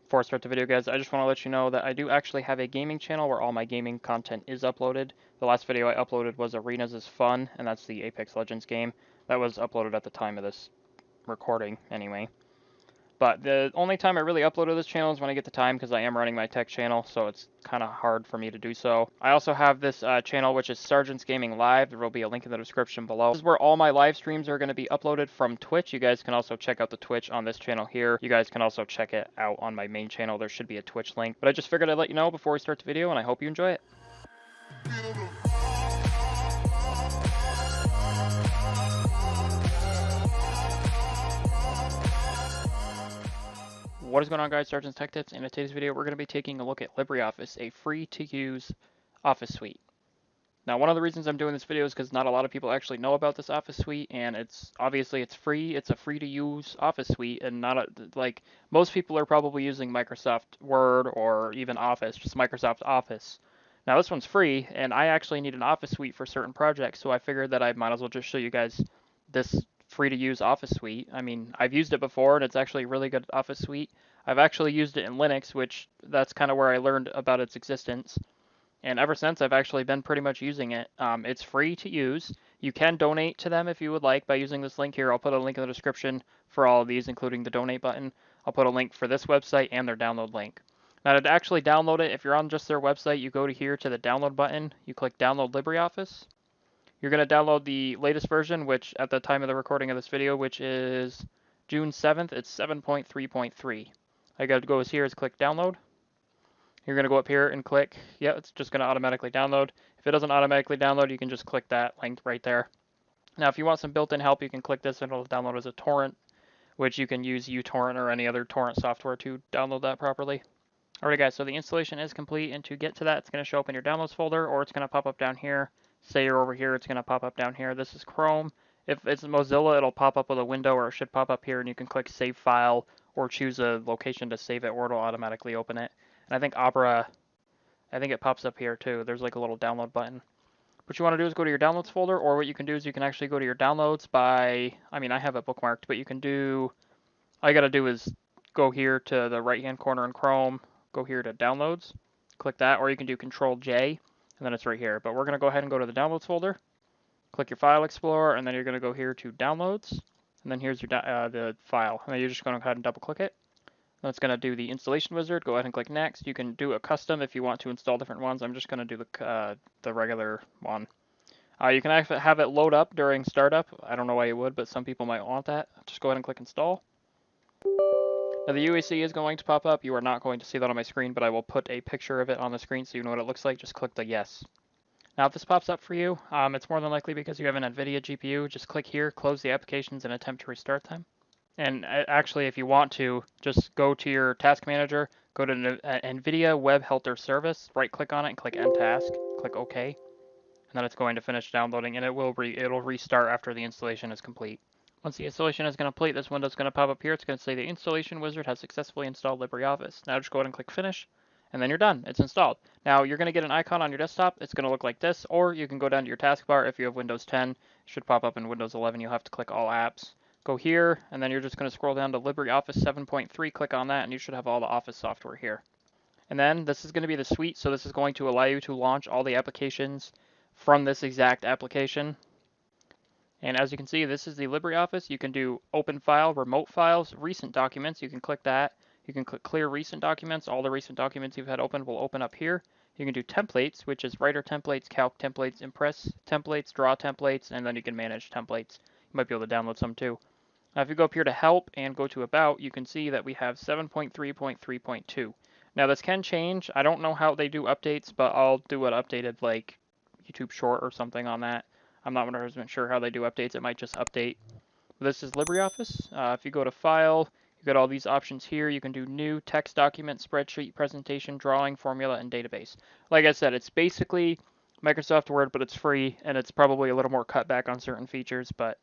Before I start the video, guys, I just want to let you know that I do actually have a gaming channel where all my gaming content is uploaded. The last video I uploaded was Arenas is Fun, and that's the Apex Legends game. That was uploaded at the time of this recording, anyway. But the only time I really upload to this channel is when I get the time, because I am running my tech channel, so it's kind of hard for me to do so. I also have this channel, which is Sergeant's Gaming Live. There will be a link in the description below. This is where all my live streams are going to be uploaded from Twitch. You guys can also check out the Twitch on this channel here. You guys can also check it out on my main channel. There should be a Twitch link. But I just figured I'd let you know before we start the video, and I hope you enjoy it. What is going on, guys? Sergeant's Tech Tips, and in today's video we're going to be taking a look at LibreOffice, a free-to-use office suite. Now, one of the reasons I'm doing this video is because not a lot of people actually know about this office suite, and it's free. It's a free-to-use office suite, and like most people are probably using Microsoft Word or even Office, just Microsoft Office. Now, this one's free, and I actually need an office suite for certain projects, so I figured that I might as well just show you guys this free-to-use office suite. I mean, I've used it before, and it's actually a really good office suite. I've actually used it in Linux, which that's kind of where I learned about its existence. And ever since, I've actually been pretty much using it. It's free to use. You can donate to them if you would like by using this link here. I'll put a link in the description for all of these, including the donate button. I'll put a link for this website and their download link. Now, to actually download it, if you're on just their website, you go to here to the download button. You click Download LibreOffice. You're going to download the latest version, which at the time of the recording of this video, which is June 7th, it's 7.3.3. All you got to go is here is click Download. You're going to go up here and click, yeah, it's just going to automatically download. If it doesn't automatically download, you can just click that link right there. Now, if you want some built-in help, you can click this and it'll download as a torrent, which you can use uTorrent or any other torrent software to download that properly. Alright, guys, so the installation is complete, and to get to that, it's going to show up in your downloads folder, or it's going to pop up down here. Say you're over here, it's going to pop up down here. This is Chrome. If it's Mozilla, it'll pop up with a window, or it should pop up here, and you can click Save File, or choose a location to save it, or it'll automatically open it. And I think Opera, I think it pops up here too. There's like a little download button. What you want to do is go to your downloads folder, or what you can do is you can actually go to your downloads by, I mean, I have it bookmarked, but you can do, all you got to do is go here to the right-hand corner in Chrome, go here to downloads, click that, or you can do Control J, and then it's right here. But we're going to go ahead and go to the downloads folder, click your file explorer, and then you're going to go here to downloads, and then here's your the file, and then you're just going to go ahead and double click it. Then it's going to do the installation wizard. Go ahead and click next. You can do a custom if you want to install different ones. I'm just going to do the regular one. You can actually have it load up during startup. I don't know why you would, but some people might want that. Just go ahead and click install. Now the UAC is going to pop up. You are not going to see that on my screen, but I will put a picture of it on the screen so you know what it looks like. Just click the yes. Now if this pops up for you, it's more than likely because you have an Nvidia GPU. Just click here, close the applications, and attempt to restart them. And actually, if you want to, just go to your task manager, go to Nvidia Web Helper Service, right-click on it, and click End Task. Click OK. And then it's going to finish downloading, and it'll restart after the installation is complete. Once the installation is complete, this window is going to pop up here. It's going to say the installation wizard has successfully installed LibreOffice. Now just go ahead and click Finish, and then you're done. It's installed. Now you're going to get an icon on your desktop. It's going to look like this, or you can go down to your taskbar. If you have Windows 10, it should pop up in Windows 11. You'll have to click All Apps. Go here, and then you're just going to scroll down to LibreOffice 7.3. Click on that, and you should have all the Office software here. And then this is going to be the suite, so this is going to allow you to launch all the applications from this exact application. And as you can see, this is the LibreOffice. You can do open file, remote files, recent documents. You can click that. You can click clear recent documents. All the recent documents you've had open will open up here. You can do templates, which is writer templates, calc templates, impress templates, draw templates, and then you can manage templates. You might be able to download some too. Now if you go up here to help and go to about, you can see that we have 7.3.3.2. Now this can change. I don't know how they do updates, but I'll do an updated like YouTube short or something on that. I'm not 100% sure how they do updates. It might just update. This is LibreOffice. If you go to File, you got all these options here. You can do New, Text Document, Spreadsheet, Presentation, Drawing, Formula, and Database. Like I said, it's basically Microsoft Word, but it's free, and it's probably a little more cut back on certain features. But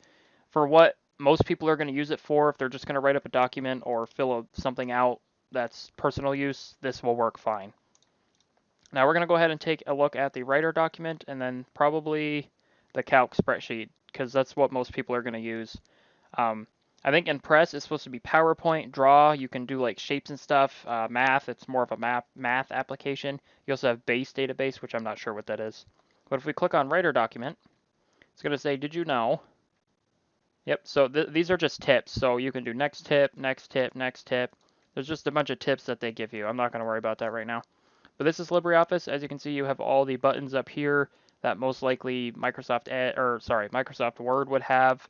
for what most people are going to use it for, if they're just going to write up a document or fill something out that's personal use, this will work fine. Now we're going to go ahead and take a look at the writer document, and then probably the calc spreadsheet, because that's what most people are going to use. I think Impress is supposed to be PowerPoint. Draw, you can do like shapes and stuff. Math, it's more of a math application. You also have Base Database, which I'm not sure what that is. But if we click on Writer Document, it's going to say, did you know? Yep, so these are just tips. So you can do next tip, next tip, next tip. There's just a bunch of tips that they give you. I'm not going to worry about that right now. But this is LibreOffice. As you can see, you have all the buttons up here that most likely Microsoft Word would have.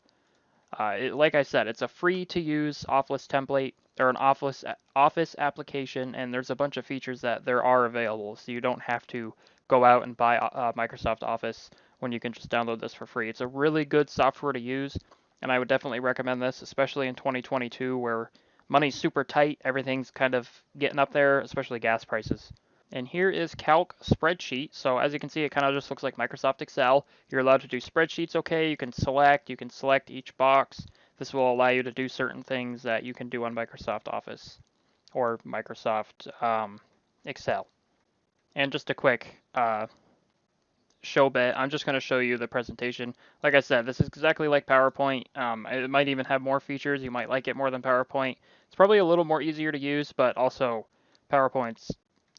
Like I said, it's a free-to-use Office template or an Office application, and there's a bunch of features that there are available, so you don't have to go out and buy Microsoft Office when you can just download this for free. It's a really good software to use, and I would definitely recommend this, especially in 2022 where money's super tight, everything's kind of getting up there, especially gas prices. And here is Calc Spreadsheet. So as you can see, it kind of just looks like Microsoft Excel. You're allowed to do spreadsheets, okay. You can select each box. This will allow you to do certain things that you can do on Microsoft Office or Microsoft Excel. And just a quick show bit, I'm just going to show you the presentation. Like I said, this is exactly like PowerPoint. It might even have more features. You might like it more than PowerPoint. It's probably a little more easier to use, but also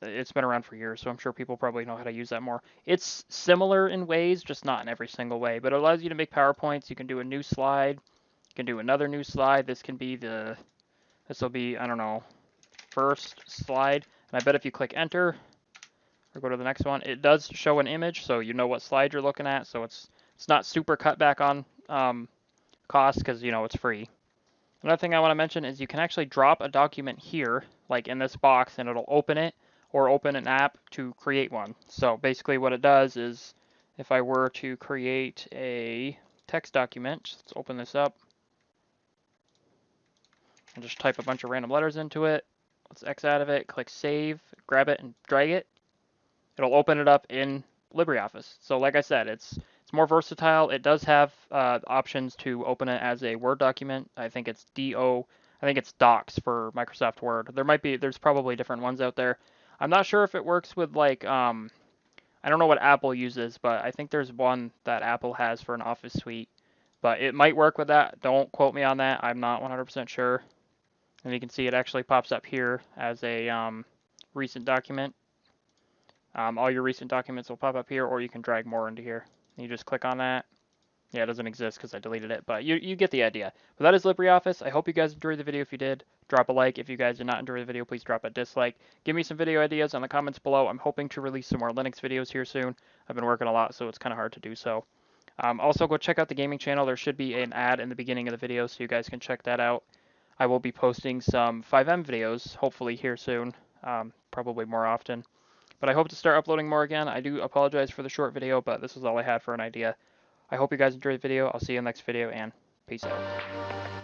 it's been around for years, so I'm sure people probably know how to use that more. It's similar in ways, just not in every single way, but it allows you to make PowerPoints. You can do a new slide. You can do another new slide. This will be, I don't know, first slide. And I bet if you click enter or go to the next one, it does show an image, so you know what slide you're looking at. So it's not super cut back on cost because, it's free. Another thing I want to mention is you can actually drop a document here, like in this box, and it'll open it, or open an app to create one. So basically what it does is, if I were to create a text document, let's open this up, and just type a bunch of random letters into it. Let's X out of it, click save, grab it and drag it. It'll open it up in LibreOffice. So like I said, it's more versatile. It does have options to open it as a Word document. I think it's Docs for Microsoft Word. There's probably different ones out there. I'm not sure if it works with like, I don't know what Apple uses, but I think there's one that Apple has for an Office suite. But it might work with that. Don't quote me on that. I'm not 100% sure. And you can see it actually pops up here as a recent document. All your recent documents will pop up here, or you can drag more into here. You just click on that. Yeah, it doesn't exist because I deleted it, but you get the idea. But that is LibreOffice. I hope you guys enjoyed the video. If you did, drop a like. If you guys did not enjoy the video, please drop a dislike. Give me some video ideas in the comments below. I'm hoping to release some more Linux videos here soon. I've been working a lot, so it's kind of hard to do so. Also, go check out the gaming channel. There should be an ad in the beginning of the video, so you guys can check that out. I will be posting some 5M videos, hopefully here soon, probably more often. But I hope to start uploading more again. I do apologize for the short video, but this was all I had for an idea. I hope you guys enjoyed the video. I'll see you in the next video, and peace out.